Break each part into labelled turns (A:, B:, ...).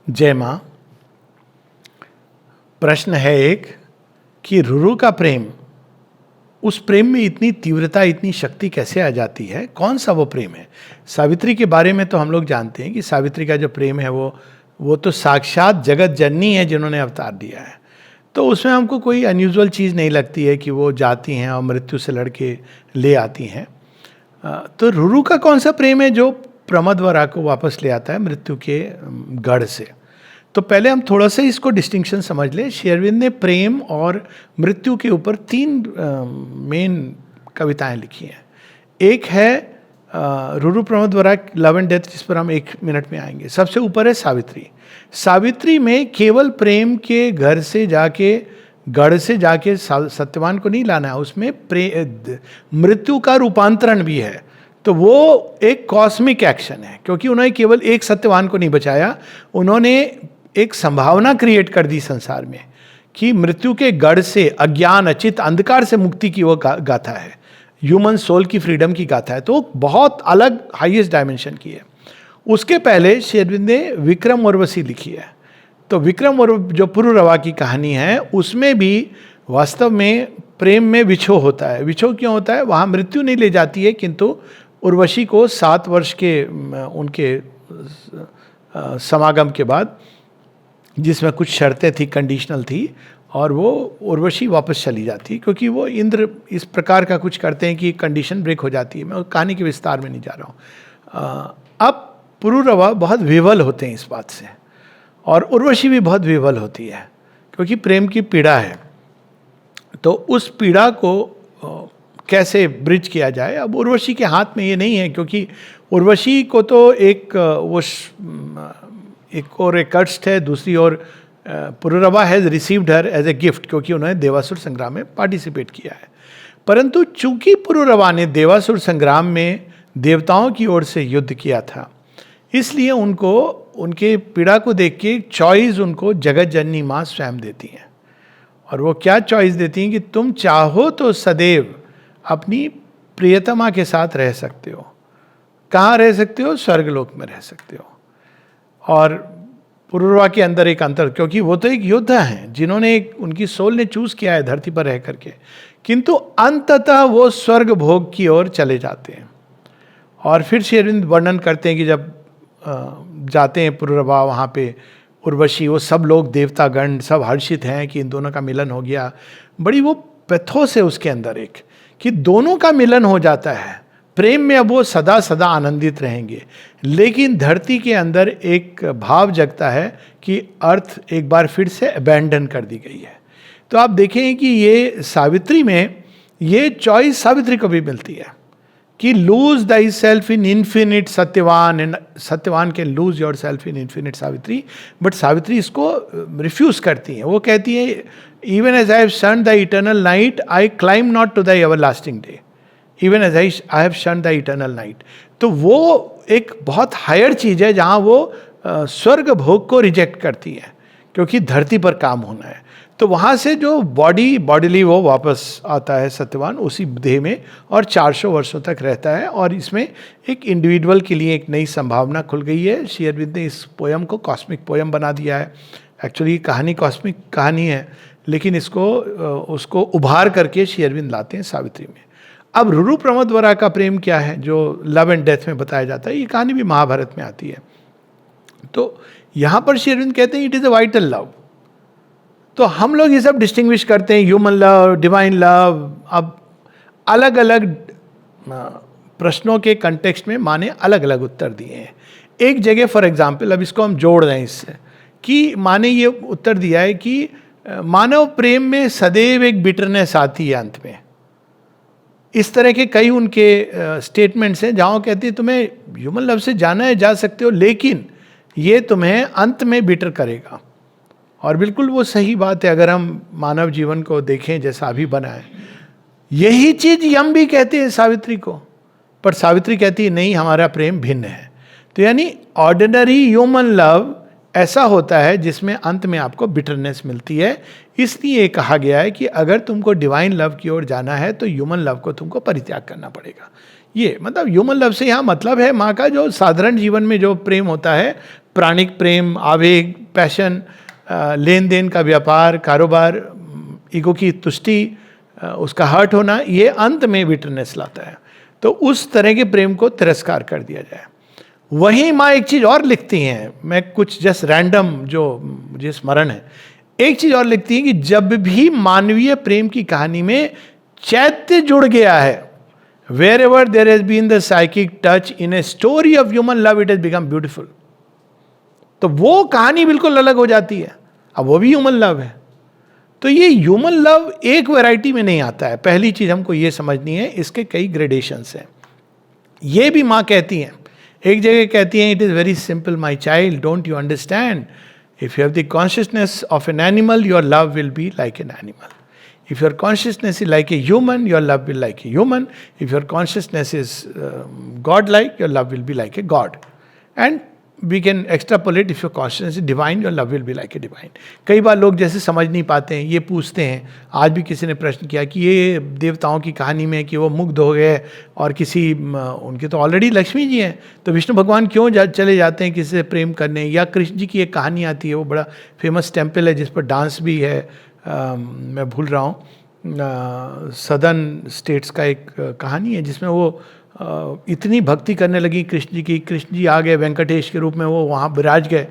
A: जय माँ। प्रश्न है एक कि रुरु का प्रेम, उस प्रेम में इतनी तीव्रता, इतनी शक्ति कैसे आ जाती है? कौन सा वो प्रेम है? सावित्री के बारे में तो हम लोग जानते हैं कि सावित्री का जो प्रेम है वो तो साक्षात जगत जननी है जिन्होंने अवतार दिया है। तो उसमें हमको कोई अनयूजुअल चीज़ नहीं लगती है कि वो जाती हैं और मृत्यु से लड़के ले आती हैं। तो रुरु का कौन सा प्रेम है जो प्रमदवरा को वापस ले आता है मृत्यु के गढ़ से? तो पहले हम थोड़ा सा इसको डिस्टिंक्शन समझ लें। श्री अरविंद ने प्रेम और मृत्यु के ऊपर 3 मेन कविताएं लिखी हैं। एक है Ruru Pramadvara love and death, जिस पर हम 1 मिनट में आएंगे। सबसे ऊपर है सावित्री। सावित्री में केवल प्रेम के घर से जाके, गढ़ से जाके सत्यवान को नहीं लाना है, उसमें मृत्यु का रूपांतरण भी है। तो वो एक कॉस्मिक एक्शन है, क्योंकि उन्होंने केवल एक सत्यवान को नहीं बचाया, उन्होंने एक संभावना क्रिएट कर दी संसार में कि मृत्यु के गढ़ से, अज्ञान अचित अंधकार से मुक्ति की वो गाथा है, ह्यूमन सोल की फ्रीडम की गाथा है। तो बहुत अलग हाईएस्ट डायमेंशन की है। उसके पहले श्री अरविंद ने विक्रम उर्वशी लिखी है। तो विक्रम और जो पुरुरवा की कहानी है, उसमें भी वास्तव में प्रेम में विछोह होता है। विछोह क्यों होता है? वहाँ मृत्यु नहीं ले जाती है, किंतु उर्वशी को 7 वर्ष के उनके समागम के बाद, जिसमें कुछ शर्तें थी, कंडीशनल थी, और वो उर्वशी वापस चली जाती, क्योंकि वो इंद्र इस प्रकार का कुछ करते हैं कि कंडीशन ब्रेक हो जाती है। मैं कहानी के विस्तार में नहीं जा रहा हूँ। अब पुरुरवा बहुत विवल होते हैं इस बात से, और उर्वशी भी बहुत विवल होती है, क्योंकि प्रेम की पीड़ा है। तो उस पीड़ा को कैसे ब्रिज किया जाए? अब उर्वशी के हाथ में ये नहीं है, क्योंकि उर्वशी को तो एक और एक कष्ट है, दूसरी ओर Pururava has received her as a gift, क्योंकि उन्होंने देवासुर संग्राम में पार्टिसिपेट किया है। परंतु चूंकि पुरुरवा ने देवासुर संग्राम में देवताओं की ओर से युद्ध किया था, इसलिए उनको, उनके पीड़ा को देख के चॉइस उनको जगत जननी माँ स्वयं देती हैं। और वो क्या चॉइस देती हैं कि तुम चाहो तो सदैव अपनी प्रियतमा के साथ रह सकते हो। कहाँ रह सकते हो? स्वर्गलोक में रह सकते हो। और पुरुरवा के अंदर एक अंतर, क्योंकि वो तो एक योद्धा हैं जिन्होंने उनकी सोल ने चूज किया है धरती पर रह करके, किंतु अंततः वो स्वर्ग भोग की ओर चले जाते हैं। और फिर श्री अरविंद वर्णन करते हैं कि जब जाते हैं पुरुरवा, वहाँ पे उर्वशी, वो सब लोग देवतागण सब हर्षित हैं कि इन दोनों का मिलन हो गया। बड़ी वो पैथोस है उसके अंदर एक, कि दोनों का मिलन हो जाता है प्रेम में। अब वो सदा सदा आनंदित रहेंगे, लेकिन धरती के अंदर एक भाव जगता है कि अर्थ एक बार फिर से अबैंडन कर दी गई है। तो आप देखें कि ये सावित्री में ये चॉइस सावित्री को भी मिलती है कि lose thy self in infinite Satyavan, and Satyavan can lose your self in infinite Savitri. But Savitri इसको रिफ्यूज करती है। वो कहती है, even as I have shorn the eternal night, I climb not to the everlasting day, even as I have shorn the eternal night. तो वो एक बहुत हायर चीज़ है जहाँ वो स्वर्ग भोग को रिजेक्ट करती है, क्योंकि धरती पर काम होना है। तो वहाँ से जो बॉडीली वो वापस आता है सत्यवान उसी देह में, और 400 वर्षों तक रहता है। और इसमें एक इंडिविजुअल के लिए एक नई संभावना खुल गई है। श्री अरविंद ने इस पोयम को कॉस्मिक पोयम बना दिया है। एक्चुअली कहानी कॉस्मिक कहानी है, लेकिन उसको उभार करके श्री अरविंद लाते हैं सावित्री में। अब रुरु प्रमदवरा का प्रेम क्या है जो लव एंड डेथ में बताया जाता है? ये कहानी भी महाभारत में आती है। तो यहाँ पर श्री अरविंद कहते हैं it is a vital love. तो हम लोग ये सब डिस्टिंग्विश करते हैं, ह्यूमन लव, डिवाइन लव। अब अलग अलग प्रश्नों के कंटेक्स्ट में माने अलग अलग उत्तर दिए हैं। एक जगह फॉर एग्जांपल, अब इसको हम जोड़ दें इससे, कि माने ये उत्तर दिया है कि मानव प्रेम में सदैव एक बिटरनेस आती है अंत में। इस तरह के कई उनके स्टेटमेंट्स हैं जहाँ कहती है तुम्हें ह्यूमन लव से जाना है, जा सकते हो, लेकिन ये तुम्हें अंत में बिटर करेगा। और बिल्कुल वो सही बात है। अगर हम मानव जीवन को देखें जैसा अभी बना है, यही चीज यम भी कहते हैं सावित्री को, पर सावित्री कहती है नहीं, हमारा प्रेम भिन्न है। तो यानी ऑर्डिनरी ह्यूमन लव ऐसा होता है जिसमें अंत में आपको बिटरनेस मिलती है। इसलिए कहा गया है कि अगर तुमको डिवाइन लव की ओर जाना है तो ह्यूमन लव को तुमको परित्याग करना पड़ेगा। ये मतलब ह्यूमन लव से यहाँ मतलब है माँ का जो साधारण जीवन में जो प्रेम होता है, प्राणिक प्रेम, आवेग, पैशन, लेन देन का व्यापार, कारोबार, ईगो की तुष्टि, उसका हर्ट होना, ये अंत में बिटरनेस लाता है। तो उस तरह के प्रेम को तिरस्कार कर दिया जाए। वहीं माँ एक चीज और लिखती हैं, मैं कुछ जस्ट रैंडम जो मुझे स्मरण है, एक चीज और लिखती है कि जब भी मानवीय प्रेम की कहानी में चैत्य जुड़ गया है, wherever there has been the psychic touch in a story of human love, it has become beautiful. तो वो कहानी बिल्कुल अलग हो जाती है। अब वो भी ह्यूमन लव है। तो ये ह्यूमन लव एक वैरायटी में नहीं आता है। पहली चीज हमको ये समझनी है, इसके कई ग्रेडेशंस हैं। ये भी माँ कहती हैं, एक जगह कहती हैं, it is very simple my child, don't you understand, if you have the consciousness of an animal, your love will be like an animal. If your consciousness is like a human, your love will like a human. If your consciousness is God-like, your love will be like a God. And we can extrapolate, if your consciousness is divine, your love will be like a divine. कई बार लोग जैसे समझ नहीं पाते हैं, ये पूछते हैं, आज भी किसी ने प्रश्न किया कि ये देवताओं की कहानी में कि वो मुग्ध हो गए और किसी उनके तो ऑलरेडी लक्ष्मी जी हैं, तो विष्णु भगवान क्यों चले जाते हैं किसी से प्रेम करने. या कृष्ण जी की एक कहानी आती है, वो बड़ा फेमस टेम्पल है जिस पर डांस भी है. मैं भूल रहा हूँ, सदर्न स्टेट्स का एक कहानी है जिसमें वो इतनी भक्ति करने लगी कृष्ण जी की, कृष्ण जी आ गए वेंकटेश के रूप में, वो वहाँ विराज गए.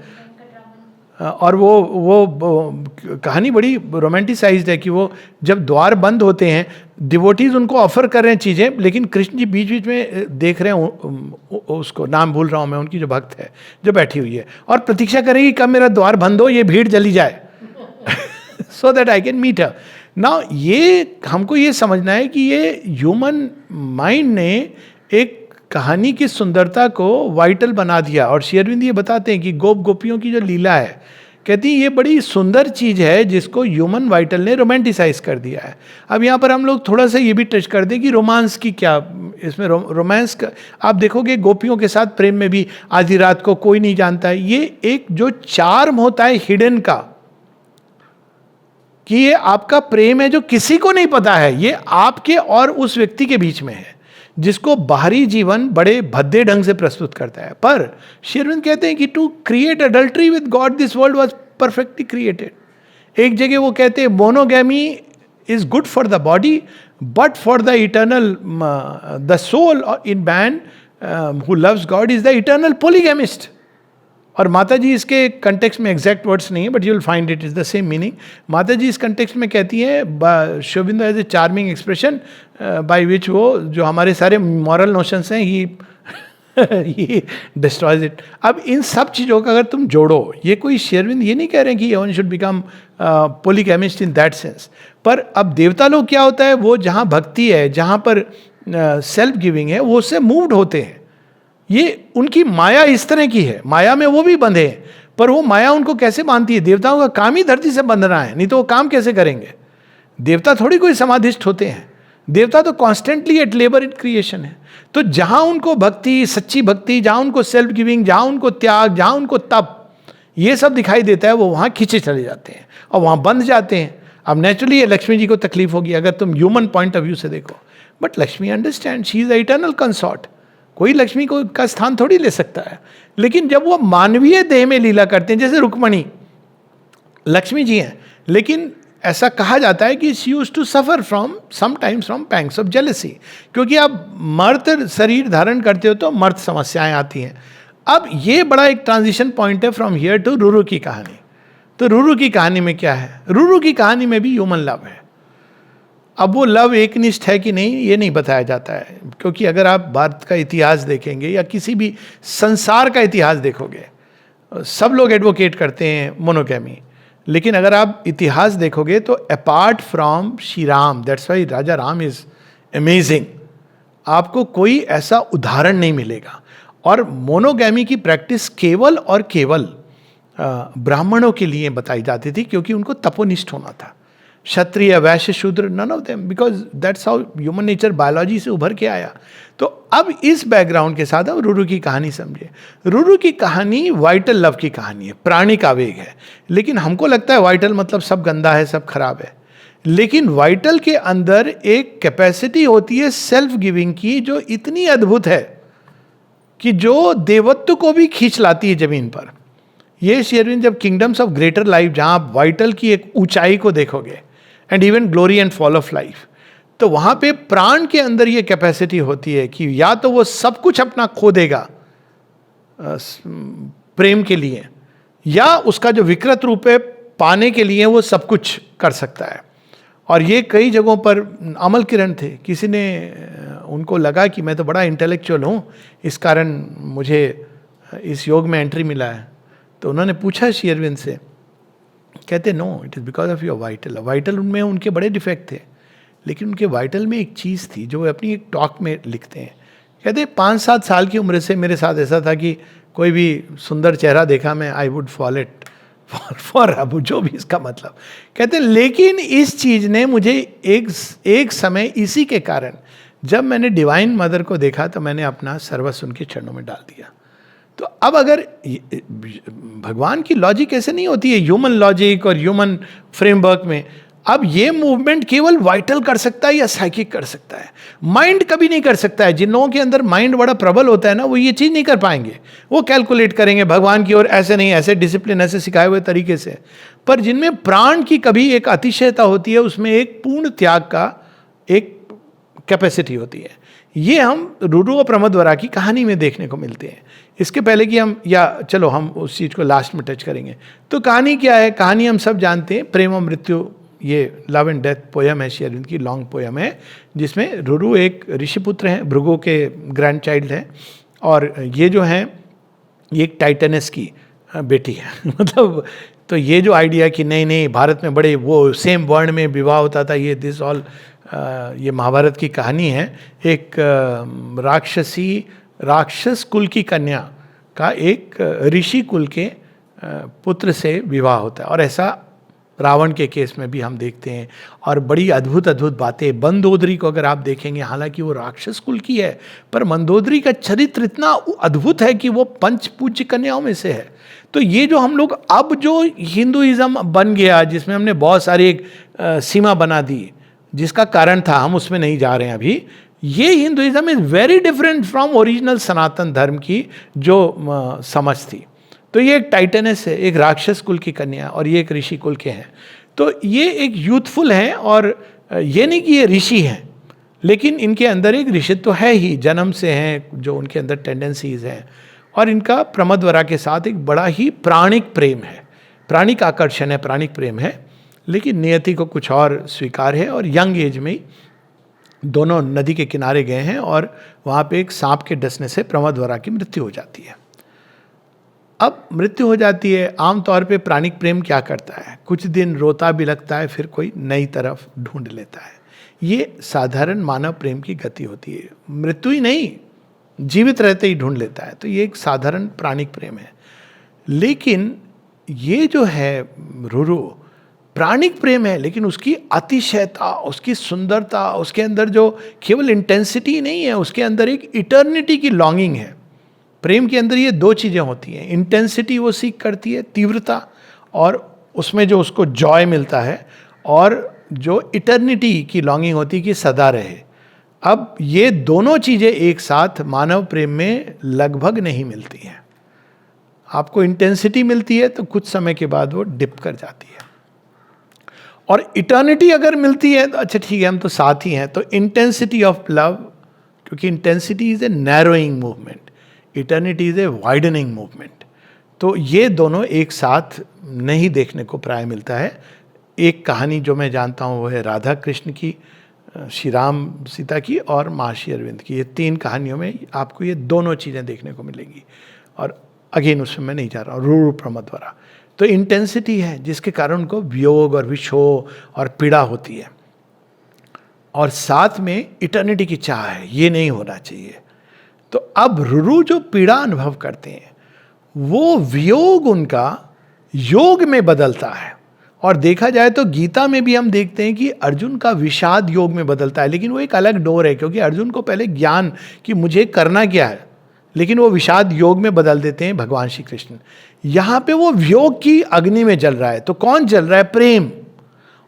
A: और वो कहानी बड़ी रोमांटिसाइज्ड है कि वो जब द्वार बंद होते हैं, डिवोटीज उनको ऑफर कर रहे हैं चीज़ें, लेकिन कृष्ण जी बीच बीच में देख रहे हैं उसको, नाम भूल रहा हूँ मैं, उनकी जो भक्त है जो बैठी हुई है, और प्रतीक्षा करेगी कब मेरा द्वार बंद हो, ये भीड़ चली जाए so that I can meet her. Now ये हमको ये समझना है कि ये ह्यूमन माइंड ने एक कहानी की सुंदरता को वाइटल बना दिया. और श्री अरविंद ये बताते हैं कि गोप गोपियों की जो लीला है, कहती है ये बड़ी सुंदर चीज है जिसको ह्यूमन वाइटल ने रोमांटिसाइज कर दिया है. अब यहाँ पर हम लोग थोड़ा सा ये भी टच कर दें कि रोमांस की क्या, इसमें रोमांस का आप देखोगे गोपियों के साथ प्रेम में भी आधी रात को कोई नहीं जानता है, ये एक जो चार्म होता है हिडन का, कि ये आपका प्रेम है जो किसी को नहीं पता है, ये आपके और उस व्यक्ति के बीच में है, जिसको बाहरी जीवन बड़े भद्दे ढंग से प्रस्तुत करता है. पर श्री अरविंद कहते हैं कि to create adultery with God this world was perfectly created. एक जगह वो कहते हैं monogamy is good for the body but for the eternal, the soul in man who loves God is the eternal polygamist. और माता जी इसके context में exact words नहीं है, but you will find it is the same meaning. Mata ji इस context में कहती है, शोभिंदो as a charming expression by which वो जो हमारे सारे मॉरल नोशंस हैं ही डिस्ट्रॉयज इट. अब इन सब चीज़ों का अगर तुम जोड़ो, ये कोई शेरविंद ये नहीं कह रहे हैं कि one should become polygamist in that sense. पर अब देवता लोग क्या होता है, वो जहाँ भक्ति है, जहाँ पर सेल्फ गिविंग है, वो उससे मूव्ड होते हैं. ये उनकी माया इस तरह की है, माया में वो भी बंधे हैं, पर वो माया उनको कैसे बांधती है. देवताओं का काम ही धरती से बंधना है, नहीं तो वो काम कैसे करेंगे. देवता थोड़ी कोई समाधिष्ठ होते हैं, देवता तो constantly at labour in creation है. तो जहां उनको भक्ति, सच्ची भक्ति, जहां उनको सेल्फ गिविंग, जहां उनको त्याग, जहां उनको तप, ये सब दिखाई देता है, वो वहां खींचे चले जाते हैं और वहां बंध जाते हैं. अब नेचुरली ये लक्ष्मी जी को तकलीफ होगी अगर तुम ह्यूमन पॉइंट ऑफ व्यू से देखो, but Lakshmi understand, she is the eternal consort. कोई लक्ष्मी को का स्थान थोड़ी ले सकता है. लेकिन जब वो मानवीय देह में लीला करते हैं, जैसे रुक्मणी लक्ष्मी जी हैं, लेकिन ऐसा कहा जाता है कि she used to suffer from sometimes from pangs of jealousy, क्योंकि आप मर्द शरीर धारण करते हो तो मर्द समस्याएं आती हैं. अब ये बड़ा एक ट्रांजिशन पॉइंट है फ्रॉम हियर टू रुरु की कहानी. तो रुरु की कहानी में क्या है, रुरु की कहानी में भी ह्यूमन लव है. अब वो लव एकनिष्ठ है कि नहीं ये नहीं बताया जाता है, क्योंकि अगर आप भारत का इतिहास देखेंगे या किसी भी संसार का इतिहास देखोगे, सब लोग एडवोकेट करते हैं मोनोगैमी, लेकिन अगर आप इतिहास देखोगे तो apart from Shri Ram, that's why Raja Ram is amazing, आपको कोई ऐसा उदाहरण नहीं मिलेगा. और मोनोगैमी की प्रैक्टिस केवल और केवल ब्राह्मणों के लिए बताई जाती थी, क्योंकि उनको तपोनिष्ठ होना था. Kshatriya, Vaishya, Shudra, none of them, because that's how human nature biology से उभर के आया. तो अब इस बैकग्राउंड के साथ अब रुरु की कहानी समझिए. रुरु की कहानी वाइटल लव की कहानी है, प्राणिक आवेग है. लेकिन हमको लगता है वाइटल मतलब सब गंदा है, सब खराब है. लेकिन वाइटल के अंदर एक कैपेसिटी होती है सेल्फ गिविंग की, जो इतनी अद्भुत है कि जो देवत्व को भी खींच लाती है जमीन पर. ये श्री अरविंद जब किंगडम्स ऑफ ग्रेटर लाइफ, जहाँ आप वाइटल की एक ऊंचाई को देखोगे, and even glory and fall of life, तो वहाँ पे प्राण के अंदर ये कैपेसिटी होती है कि या तो वो सब कुछ अपना खो देगा प्रेम के लिए, या उसका जो विकृत रूप है पाने के लिए वो सब कुछ कर सकता है। और ये कई जगहों पर अमल किरण थे, किसी ने उनको लगा कि मैं तो बड़ा इंटेलेक्चुअल हूँ, इस कारण मुझे इस योग में एंट्री मिला है। तो उन्होंने पूछा श्री अरविंद से, कहते no, it is because of your vital. Vital उनमें उनके बड़े डिफेक्ट थे, लेकिन उनके वाइटल में एक चीज़ थी जो वो अपनी एक टॉक में लिखते हैं। कहते 5-7 साल की उम्र से मेरे साथ ऐसा था कि कोई भी सुंदर चेहरा देखा मैं I would fall it for अब जो भी इसका मतलब। कहते लेकिन इस चीज़ ने मुझे एक समय इसी के कारण, जब मैंने डिवाइन मदर को देखा तो मैंने अपना सर्वस्व उनके चरणों में डाल दिया। तो अब अगर भगवान की लॉजिक ऐसे नहीं होती है, ह्यूमन लॉजिक और ह्यूमन फ्रेमवर्क में, अब ये मूवमेंट केवल वाइटल कर सकता है या साइकिक कर सकता है, माइंड कभी नहीं कर सकता है। जिन लोगों के अंदर माइंड बड़ा प्रबल होता है ना, वो ये चीज़ नहीं कर पाएंगे, वो कैलकुलेट करेंगे भगवान की ओर, ऐसे नहीं, ऐसे डिसिप्लिन, ऐसे सिखाए हुए तरीके से। पर जिनमें प्राण की कभी एक अतिशयता होती है, उसमें एक पूर्ण त्याग का एक कैपेसिटी होती है। ये हम रुरु और प्रमदवरा की कहानी में देखने को मिलते हैं। इसके पहले कि हम, या चलो हम उस चीज़ को लास्ट में टच करेंगे। तो कहानी क्या है? कहानी हम सब जानते हैं, प्रेम और मृत्यु, ये लव एंड डेथ पोयम है, श्री अरविंद की लॉन्ग पोयम है, जिसमें रुरु एक ऋषिपुत्र हैं, भृगु के ग्रैंड चाइल्ड हैं, और ये जो हैं ये एक टाइटनस की बेटी है मतलब तो ये जो आइडिया कि नहीं नहीं भारत में बड़े वो सेम वर्ण में विवाह होता था, ये दिस ऑल ये महाभारत की कहानी है। एक राक्षस कुल की कन्या का एक ऋषि कुल के पुत्र से विवाह होता है, और ऐसा रावण के केस में भी हम देखते हैं। और बड़ी अद्भुत अद्भुत बातें, मंदोदरी को अगर आप देखेंगे, हालांकि वो राक्षस कुल की है, पर मंदोदरी का चरित्र इतना अद्भुत है कि वो पंच पूज्य कन्याओं में से है। तो ये जो हम लोग अब जो हिंदुइज्म बन गया, जिसमें हमने बहुत सारी एक सीमा बना दी, जिसका कारण था, हम उसमें नहीं जा रहे हैं अभी। ये Hinduism is very different from original Sanatan Dharma की जो समझ थी। तो ये एक टाइटनस है, एक राक्षस कुल की कन्या, और ये एक ऋषि कुल के हैं। तो ये एक यूथफुल हैं, और ये नहीं कि ये ऋषि हैं, लेकिन इनके अंदर एक ऋषित्व तो है ही, जन्म से हैं, जो उनके अंदर टेंडेंसीज हैं। और इनका प्रमदवरा के साथ एक बड़ा ही प्राणिक प्रेम है, प्राणिक आकर्षण है, प्राणिक प्रेम है, लेकिन नियति को कुछ और स्वीकार है। और यंग एज में ही दोनों नदी के किनारे गए हैं, और वहाँ पे एक सांप के डसने से प्रमदवरा की मृत्यु हो जाती है। अब मृत्यु हो जाती है, आमतौर पे प्राणिक प्रेम क्या करता है? कुछ दिन रोता भी लगता है, फिर कोई नई तरफ ढूंढ लेता है। ये साधारण मानव प्रेम की गति होती है, मृत्यु ही नहीं, जीवित रहते ही ढूंढ लेता है। तो ये एक साधारण प्राणिक प्रेम है। लेकिन ये जो है रुरु, प्राणिक प्रेम है, लेकिन उसकी अतिशयता, उसकी सुंदरता, उसके अंदर जो केवल इंटेंसिटी नहीं है, उसके अंदर एक इटर्निटी की लॉन्गिंग है। प्रेम के अंदर ये दो चीज़ें होती हैं, इंटेंसिटी वो सीख करती है, तीव्रता, और उसमें जो उसको जॉय मिलता है, और जो इटर्निटी की लॉन्गिंग होती है कि सदा रहे। अब ये दोनों चीज़ें एक साथ मानव प्रेम में लगभग नहीं मिलती हैं। आपको इंटेंसिटी मिलती है तो कुछ समय के बाद वो डिप कर जाती है, और इटर्निटी अगर मिलती है तो अच्छा ठीक है, हम तो साथ ही हैं। तो इंटेंसिटी ऑफ लव, क्योंकि intensity is a narrowing movement, eternity is a widening movement. तो ये दोनों एक साथ नहीं देखने को प्राय मिलता है। एक कहानी जो मैं जानता हूँ वो है राधा कृष्ण की, श्री राम सीता की, और महर्षि अरविंद की। ये 3 कहानियों में आपको ये दोनों चीज़ें देखने को मिलेंगी। और अगेन उसमें मैं नहीं जा रहा हूँ, रुरु प्रमदवरा। तो इंटेंसिटी है जिसके कारण उनको वियोग और विक्षोभ और पीड़ा होती है, और साथ में इटर्निटी की चाह है, ये नहीं होना चाहिए। तो अब रुरु जो पीड़ा अनुभव करते हैं, वो वियोग उनका योग में बदलता है। और देखा जाए तो गीता में भी हम देखते हैं कि अर्जुन का विषाद योग में बदलता है, लेकिन वो एक अलग डोर है, क्योंकि अर्जुन को पहले ज्ञान कि मुझे करना क्या है, लेकिन वो विषाद योग में बदल देते हैं भगवान श्री कृष्ण। यहाँ पे वो वियोग की अग्नि में जल रहा है। तो कौन जल रहा है? प्रेम।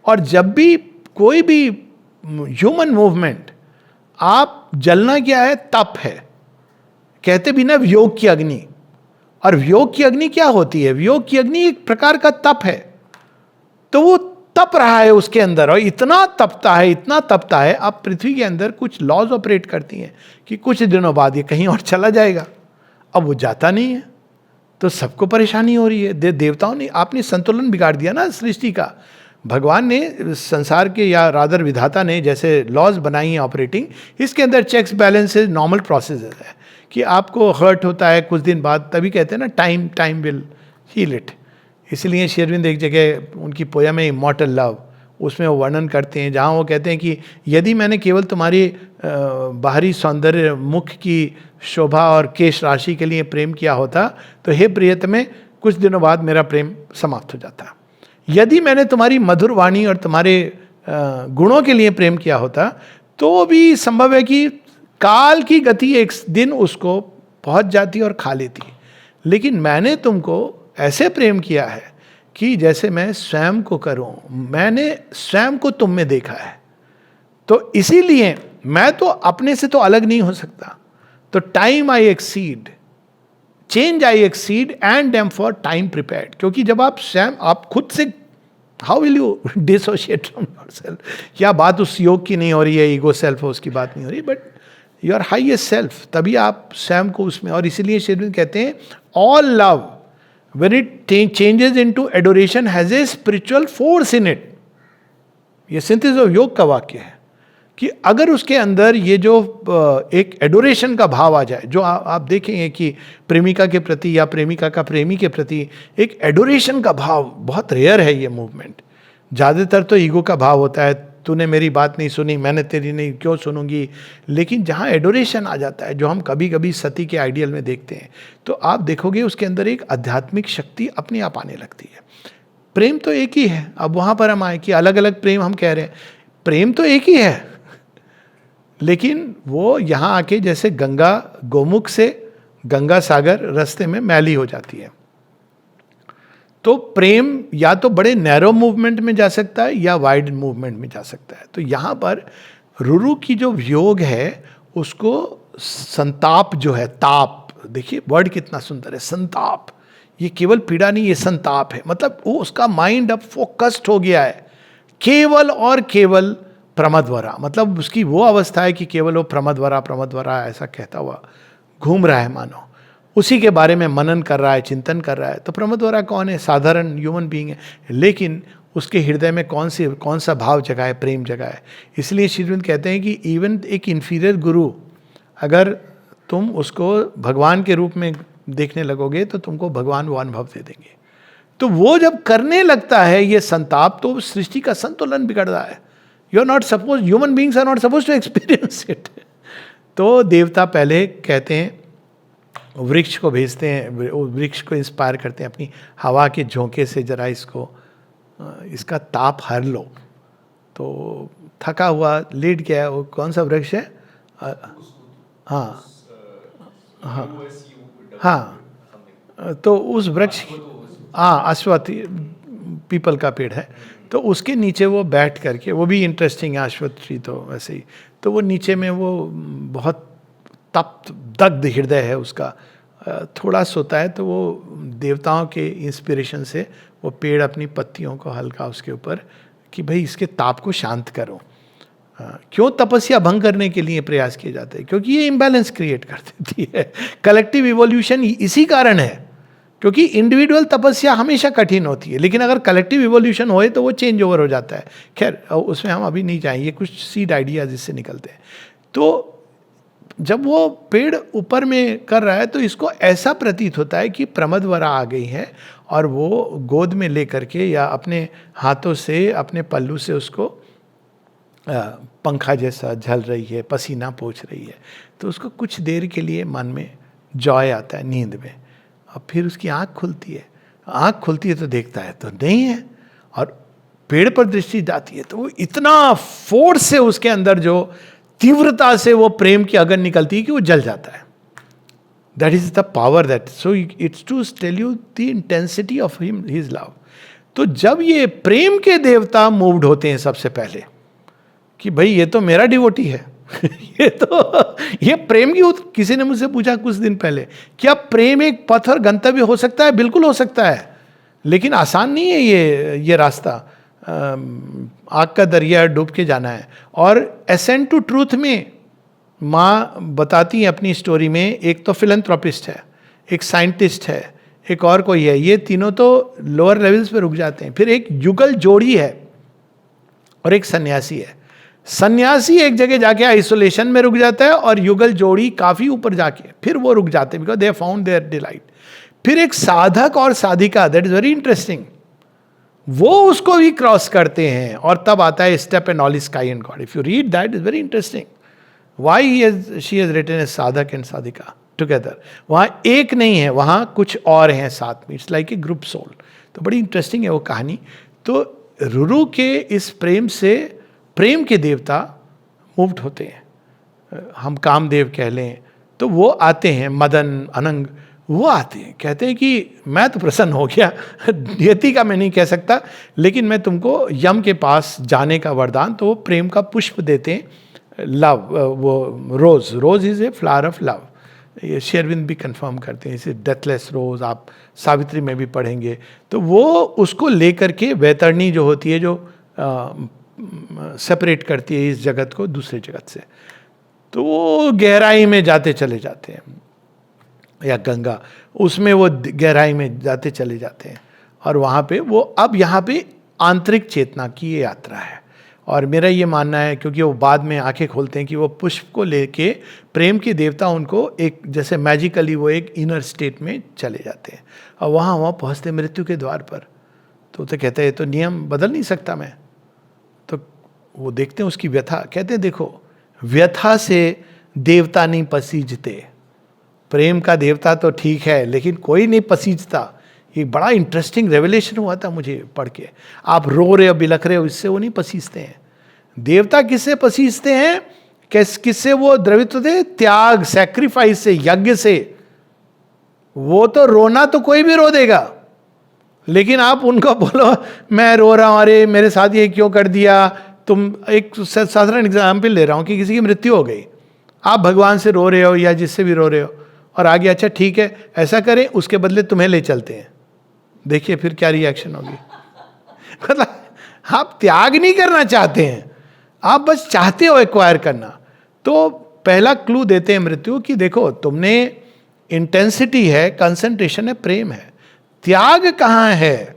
A: और जब भी कोई भी ह्यूमन मूवमेंट, आप जलना क्या है? तप है, कहते भी ना वियोग की अग्नि। और वियोग की अग्नि क्या होती है? वियोग की अग्नि एक प्रकार का तप है। तो वो तप रहा है उसके अंदर, और इतना तपता है, इतना तपता है। अब पृथ्वी के अंदर कुछ लॉज ऑपरेट करती हैं कि कुछ दिनों बाद ये कहीं और चला जाएगा। अब वो जाता नहीं है, तो सबको परेशानी हो रही है। देवताओं ने, आपने संतुलन बिगाड़ दिया ना सृष्टि का। भगवान ने संसार के, या रादर विधाता ने जैसे लॉज बनाई हैं ऑपरेटिंग, इसके अंदर चेक्स बैलेंसेस नॉर्मल प्रोसेस है कि आपको हर्ट होता है कुछ दिन बाद, तभी कहते हैं ना टाइम विल हील इट। इसलिए शेर अरविंद एक जगह उनकी पोयम है इमॉर्टल लव, उसमें वो वर्णन करते हैं, जहाँ वो कहते हैं कि यदि मैंने केवल तुम्हारी बाहरी सौंदर्य, मुख की शोभा और केश राशि के लिए प्रेम किया होता, तो हे प्रियतमे, कुछ दिनों बाद मेरा प्रेम समाप्त हो जाता। यदि मैंने तुम्हारी मधुर वाणी और तुम्हारे गुणों के लिए प्रेम किया होता, तो भी संभव है कि काल की गति एक दिन उसको पहुंच जाती और खा लेती। लेकिन मैंने तुमको ऐसे प्रेम किया है कि जैसे मैं स्वयं को करूं, मैंने स्वयं को तुम में देखा है, तो इसीलिए मैं तो अपने से तो अलग नहीं हो सकता। तो time I exceed, change I exceed and am for time prepared. क्योंकि जब आप स्वयं, आप खुद से, how will you dissociate from yourself? क्या बात उस योग की नहीं हो रही है, ईगो सेल्फ हो, उसकी बात नहीं हो रही, बट योर हाईएस्ट सेल्फ, तभी आप स्वयं को उसमें। और इसीलिए शेर अरविंद कहते हैं all love when it changes into adoration has a spiritual force in it। ये सिंथेसिस ऑफ योग का वाक्य है कि अगर उसके अंदर ये जो एक एडोरेशन का भाव आ जाए, जो आप देखेंगे कि प्रेमिका के प्रति या प्रेमिका का प्रेमी के प्रति एक एडोरेशन का भाव बहुत रेयर है ये मूवमेंट। ज़्यादातर तो ईगो का भाव होता है, तूने मेरी बात नहीं सुनी, मैंने तेरी नहीं, क्यों सुनूंगी। लेकिन जहाँ एडोरेशन आ जाता है, जो हम कभी कभी सती के आइडियल में देखते हैं, तो आप देखोगे उसके अंदर एक आध्यात्मिक शक्ति अपने आप आने लगती है। प्रेम तो एक ही है। अब वहाँ पर हम आए कि अलग अलग प्रेम हम कह रहे हैं, प्रेम तो एक ही है, लेकिन वो यहाँ आके जैसे गंगा गोमुख से गंगा सागर रास्ते में मैली हो जाती है। तो प्रेम या तो बड़े नैरो मूवमेंट में जा सकता है या वाइड मूवमेंट में जा सकता है। तो यहाँ पर रुरु की जो वियोग है, उसको संताप जो है, ताप, देखिए वर्ड कितना सुंदर है, संताप। ये केवल पीड़ा नहीं, ये संताप है। मतलब वो उसका माइंड अब फोकस्ड हो गया है केवल और केवल प्रमदवरा। मतलब उसकी वो अवस्था है कि केवल वो प्रमदवरा ऐसा कहता हुआ घूम रहा है, मानो उसी के बारे में मनन कर रहा है, चिंतन कर रहा है। तो प्रमदवरा कौन है? साधारण ह्यूमन बीइंग है, लेकिन उसके हृदय में कौन सा भाव जगा है? प्रेम जगा है। इसलिए श्री अरविंद कहते हैं कि इवन एक इन्फीरियर गुरु, अगर तुम उसको भगवान के रूप में देखने लगोगे तो तुमको भगवान वो अनुभव दे देंगे। तो वो जब करने लगता है ये संताप, तो सृष्टि का संतुलन बिगड़ रहा है। You are not suppose, human beings are not suppose to experience it. तो देवता पहले कहते हैं, वृक्ष को भेजते हैं, वृक्ष को इंस्पायर करते हैं अपनी हवा के झोंके से, जरा इसका ताप हर लो। तो थका हुआ लेट गया है। वो कौन सा वृक्ष है? हाँ हाँ हाँ, तो उस वृक्ष, हाँ अश्वत्थ पीपल का पेड़ है, तो उसके नीचे वो बैठ करके, वो भी इंटरेस्टिंग है अश्वत्थ ट्री तो वैसे ही। तो वो नीचे में वो बहुत तप्त दग्ध हृदय है उसका, थोड़ा सोता है। तो वो देवताओं के इंस्पिरेशन से वो पेड़ अपनी पत्तियों को हल्का उसके ऊपर, कि भाई इसके ताप को शांत करो। क्यों तपस्या भंग करने के लिए प्रयास किए जाते हैं? क्योंकि ये इम्बैलेंस क्रिएट कर देती है। कलेक्टिव इवोल्यूशन इसी कारण है, क्योंकि इंडिविजुअल तपस्या हमेशा कठिन होती है, लेकिन अगर कलेक्टिव इवोल्यूशन होए तो वो चेंज ओवर हो जाता है। खैर उसमें हम अभी नहीं जाएंगे, कुछ सीड आइडियाज इससे निकलते हैं। तो जब वो पेड़ ऊपर में कर रहा है, तो इसको ऐसा प्रतीत होता है कि प्रमदवरा आ गई है और वो गोद में ले करके या अपने हाथों से, अपने पल्लू से उसको पंखा जैसा झल रही है, पसीना पोंछ रही है। तो उसको कुछ देर के लिए मन में जॉय आता है, नींद में। और फिर उसकी आँख खुलती है। आँख खुलती है तो देखता है तो नहीं है, और पेड़ पर दृष्टि जाती है तो वो इतना फोर्स से उसके अंदर जो तीव्रता से वो प्रेम की अगन निकलती है कि वो जल जाता है। That is the power that, so it's to tell you the intensity of him, his love. तो जब ये प्रेम के देवता मूव्ड होते हैं सबसे पहले कि भाई ये तो मेरा डिवोटी है ये तो ये प्रेम की किसी ने मुझसे पूछा कुछ दिन पहले, क्या प्रेम एक पथ और गंतव्य हो सकता है? बिल्कुल हो सकता है, लेकिन आसान नहीं है ये रास्ता। आग का दरिया डूब के जाना है। और एसेंट टू ट्रूथ में माँ बताती है अपनी स्टोरी में, एक तो फिलैंथ्रोपिस्ट है, एक साइंटिस्ट है, एक और कोई है, ये तीनों तो लोअर लेवल्स पे रुक जाते हैं। फिर एक युगल जोड़ी है और एक सन्यासी है। सन्यासी एक जगह जाके आइसोलेशन में रुक जाता है और युगल जोड़ी काफी ऊपर जाके फिर वो रुक जाते हैं, because they found there delight. फिर एक साधक और साधिका, दैट इज वेरी इंटरेस्टिंग, वो उसको भी क्रॉस करते हैं और तब आता है step and all sky and God. If you read that is very interesting, why she has written a sadhak and Sadhika together. वहां एक नहीं है, वहां कुछ और हैं साथ में, it's like a group soul. तो बड़ी इंटरेस्टिंग है वो कहानी। तो रुरु के इस प्रेम से प्रेम के देवता मूव्ड होते हैं, हम कामदेव कह लें, तो वो आते हैं, मदन अनंग वो आते हैं, कहते हैं कि मैं तो प्रसन्न हो गया, नियति का मैं नहीं कह सकता, लेकिन मैं तुमको यम के पास जाने का वरदान, तो वो प्रेम का पुष्प देते हैं, लव, वो rose is a flower of love. ये शेर अरविंद भी कंफर्म करते हैं, इसे डेथलेस रोज आप सावित्री में भी पढ़ेंगे। तो वो उसको लेकर के वैतरणी जो होती है, जो सेपरेट करती है इस जगत को दूसरे जगत से, तो वो गहराई में जाते चले जाते हैं, या गंगा उसमें वो गहराई में जाते चले जाते हैं। और वहाँ पे वो अब यहाँ पे आंतरिक चेतना की ये यात्रा है। और मेरा ये मानना है, क्योंकि वो बाद में आंखें खोलते हैं कि वो पुष्प को लेके प्रेम के देवता उनको एक जैसे मैजिकली वो एक इनर स्टेट में चले जाते हैं और वहाँ पहुँचते मृत्यु के द्वार पर। तो कहते हैं ये तो नियम बदल नहीं सकता मैं। तो वो देखते हैं उसकी व्यथा, कहते हैं देखो व्यथा से देवता नहीं पसीजते, प्रेम का देवता तो ठीक है लेकिन कोई नहीं पसीजता। ये बड़ा इंटरेस्टिंग रेवलेशन हुआ था मुझे पढ़ के। आप रो रहे हो, बिलख रहे हो, इससे वो नहीं पसीजते हैं। देवता किससे पसीजते हैं? किससे वो द्रवित होते हैं? त्याग, सैक्रिफाइस से, यज्ञ से। वो तो रोना तो कोई भी रो देगा, लेकिन आप उनको बोलो मैं रो रहा हूं, अरे मेरे साथ ये क्यों कर दिया तुम। एक साधारण एग्जाम्पल ले रहा हूं कि किसी की मृत्यु हो गई, आप भगवान से रो रहे हो या जिससे भी रो रहे हो, और आगे अच्छा ठीक है ऐसा करें, उसके बदले तुम्हें ले चलते हैं, देखिए फिर क्या रिएक्शन होगी। मतलब आप त्याग नहीं करना चाहते हैं, आप बस चाहते हो एक्वायर करना। तो पहला क्लू देते हैं मृत्यु कि देखो तुमने इंटेंसिटी है, कंसंट्रेशन है, प्रेम है, त्याग कहाँ है?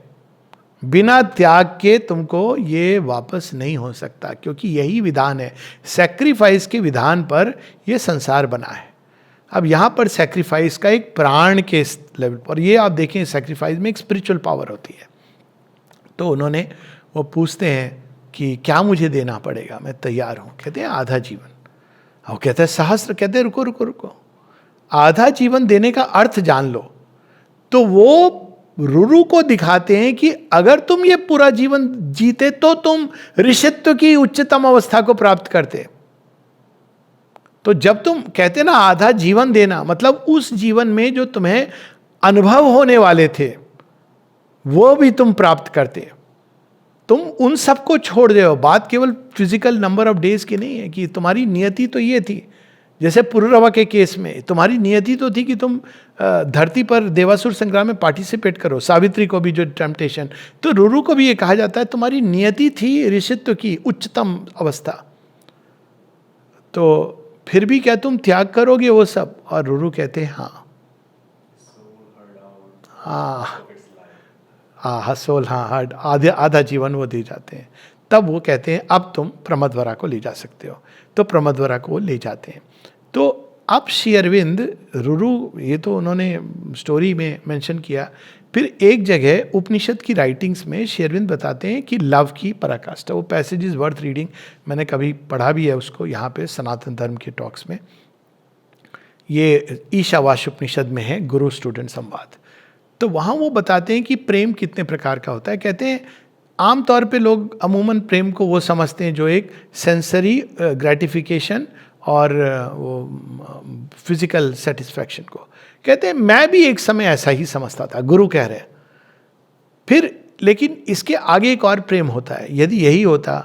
A: बिना त्याग के तुमको ये वापस नहीं हो सकता, क्योंकि यही विधान है, सैक्रिफाइस के विधान पर यह संसार बना है। अब यहाँ पर सैक्रिफाइस का एक प्राण के लेवल पर, ये आप देखें सैक्रिफाइस में एक स्पिरिचुअल पावर होती है। तो उन्होंने वो पूछते हैं कि क्या मुझे देना पड़ेगा, मैं तैयार हूँ। कहते हैं आधा जीवन। वो कहते हैं सहस्त्र। कहते हैं रुको रुको रुको, आधा जीवन देने का अर्थ जान लो। तो वो रुरु को दिखाते हैं कि अगर तुम ये पूरा जीवन जीते तो तुम ऋषित्व की उच्चतम अवस्था को प्राप्त करते। तो जब तुम कहते ना आधा जीवन देना, मतलब उस जीवन में जो तुम्हें अनुभव होने वाले थे वो भी तुम प्राप्त करते, तुम उन सबको छोड़ दे हो। बात केवल फिजिकल नंबर ऑफ डेज की नहीं है कि तुम्हारी नियति तो ये थी, जैसे पुरुरवा के केस में तुम्हारी नियति तो थी कि तुम धरती पर देवासुर संग्राम में पार्टिसिपेट करो, सावित्री को भी जो टेम्पटेशन, तो रुरु को भी ये कहा जाता है तुम्हारी नियति थी ऋषित्व की उच्चतम अवस्था, तो फिर भी क्या तुम त्याग करोगे वो सब? और रुरु कहते हैं हाँ सोल, हाँ आधा जीवन वो दे जाते हैं। तब वो कहते हैं अब तुम प्रमदवरा को ले जा सकते हो, तो प्रमदवरा को वो ले जाते हैं। तो अब श्री अरविंद रुरु, ये तो उन्होंने स्टोरी में मेंशन किया, फिर एक जगह उपनिषद की राइटिंग्स में श्री अरविंद बताते हैं कि लव की पराकाष्ठा, वो पैसेज इज वर्थ रीडिंग, मैंने कभी पढ़ा भी है उसको यहाँ पे सनातन धर्म के टॉक्स में। ये ईशावास्य उपनिषद में है, गुरु स्टूडेंट संवाद। तो वहाँ वो बताते हैं कि प्रेम कितने प्रकार का होता है। कहते हैं आमतौर पे लोग अमूमन प्रेम को वो समझते हैं जो एक सेंसरी ग्रेटिफिकेशन और वो फिजिकल सेटिस्फैक्शन को। कहते हैं मैं भी एक समय ऐसा ही समझता था, गुरु कह रहे हैं। फिर लेकिन इसके आगे एक और प्रेम होता है, यदि यही होता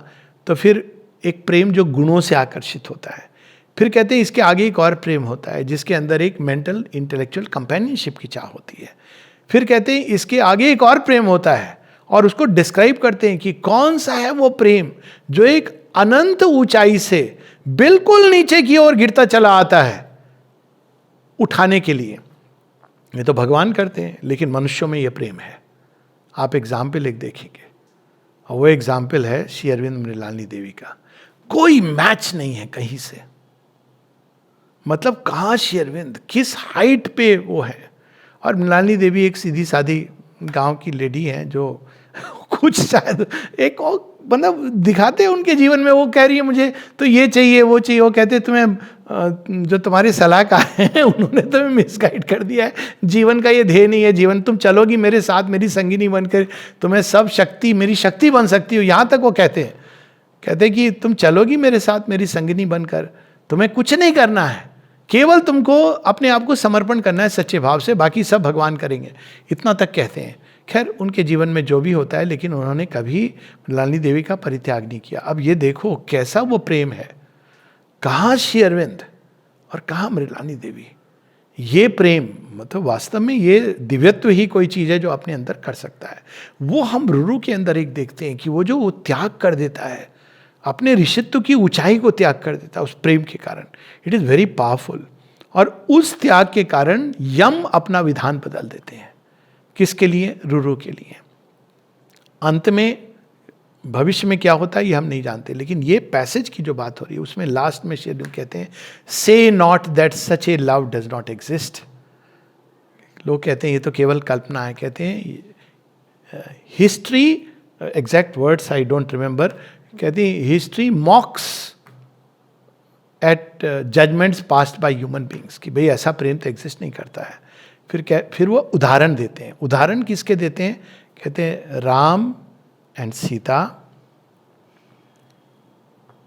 A: तो फिर एक प्रेम जो गुणों से आकर्षित होता है। फिर कहते हैं इसके आगे एक और प्रेम होता है जिसके अंदर एक मेंटल इंटेलेक्चुअल कंपेनियनशिप की चाह होती है। फिर कहते हैं इसके आगे एक और प्रेम होता है और उसको डिस्क्राइब करते हैं कि कौन सा है वो प्रेम जो एक अनंत ऊंचाई से बिल्कुल नीचे की ओर गिरता चला आता है उठाने के लिए। ये तो भगवान करते हैं, लेकिन मनुष्यों में ये प्रेम है। आप एग्जाम्पल एक देखेंगे और वो एग्जाम्पल है श्री अरविंद मृणालिनी देवी का। कोई मैच नहीं है कहीं से, मतलब कहाँ श्री अरविंद किस हाइट पे वो है। और मृणालिनी देवी एक सीधी सादी गांव की लेडी है जो कुछ शायद एक मतलब दिखाते हैं उनके जीवन में। वो कह रही है मुझे तो ये चाहिए वो चाहिए, वो कहते तुम्हें जो तुम्हारे सलाहकार हैं उन्होंने तुम्हें मिसगाइड कर दिया है, जीवन का ये ध्येय नहीं है जीवन, तुम चलोगी मेरे साथ मेरी संगिनी बनकर तुम्हें सब शक्ति मेरी शक्ति बन सकती हो। यहाँ तक वो कहते हैं कि तुम चलोगी मेरे साथ मेरी संगिनी बनकर, तुम्हें कुछ नहीं करना है, केवल तुमको अपने आप को समर्पण करना है सच्चे भाव से, बाकी सब भगवान करेंगे, इतना तक कहते हैं। खैर उनके जीवन में जो भी होता है, लेकिन उन्होंने कभी मृणालिनी देवी का परित्याग नहीं किया। अब ये देखो कैसा वो प्रेम है, कहाँ श्री अरविंद और कहाँ मृणालिनी देवी। ये प्रेम मतलब वास्तव में ये दिव्यत्व ही कोई चीज़ है जो अपने अंदर कर सकता है। वो हम रुरु के अंदर एक देखते हैं कि वो जो वो त्याग कर देता है, अपने ऋषित्व की ऊंचाई को त्याग कर देता है उस प्रेम के कारण। It is very powerful. और उस त्याग के कारण यम अपना विधान बदल देते हैं। किसके लिए? रुरु के लिए। अंत में भविष्य में क्या होता है ये हम नहीं जानते, लेकिन ये पैसेज की जो बात हो रही है उसमें लास्ट में शेड्यूल कहते हैं से not that such A love does not exist. लोग कहते हैं ये तो केवल कल्पना है। कहते हैं history, exact words I don't remember, कहते हैं history mocks at judgements passed by human beings, कि भाई ऐसा प्रेम तो एग्जिस्ट नहीं करता है। फिर वो उदाहरण देते हैं। उदाहरण किसके देते हैं? कहते हैं Ram and Sita,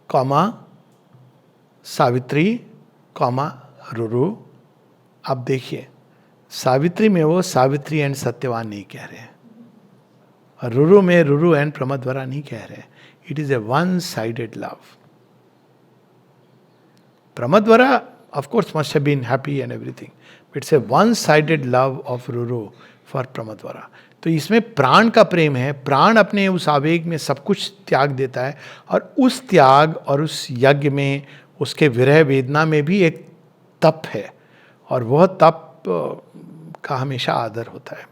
A: comma Savitri, comma Ruru. अब देखिए सावित्री में वो सावित्री एंड सत्यवान नहीं कह रहे हैं, और रुरु में रुरु एंड प्रमदवरा नहीं कह रहे हैं। It is a one sided love. Pramadvara of course must have been happy and everything, but it's a one-sided love of Ruru for Pramadvara. तो इसमें प्राण का प्रेम है, प्राण अपने उस आवेग में सब कुछ त्याग देता है, और उस त्याग और उस यज्ञ में उसके विरह वेदना में भी एक तप है, और वह तप का हमेशा आदर होता है।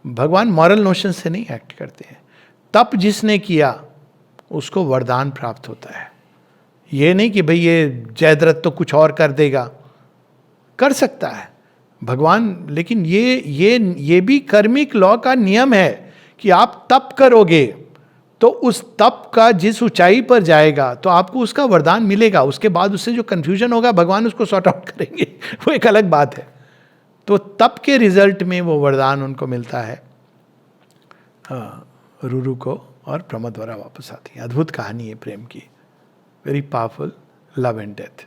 A: भगवान मॉरल नोशन से नहीं एक्ट करते हैं। तप जिसने किया उसको वरदान प्राप्त होता है। ये नहीं कि भाई ये जयद्रथ तो कुछ और कर देगा, कर सकता है भगवान, लेकिन ये भी कर्मिक लॉ का नियम है कि आप तप करोगे तो उस तप का जिस ऊंचाई पर जाएगा तो आपको उसका वरदान मिलेगा। उसके बाद उससे जो कंफ्यूजन होगा भगवान उसको सॉर्ट आउट करेंगे, वो एक अलग बात है। तो तप के रिजल्ट में वो वरदान उनको मिलता है रुरु को, और प्रमदवरा वापस आती है। अद्भुत कहानी है प्रेम की, very powerful love and death.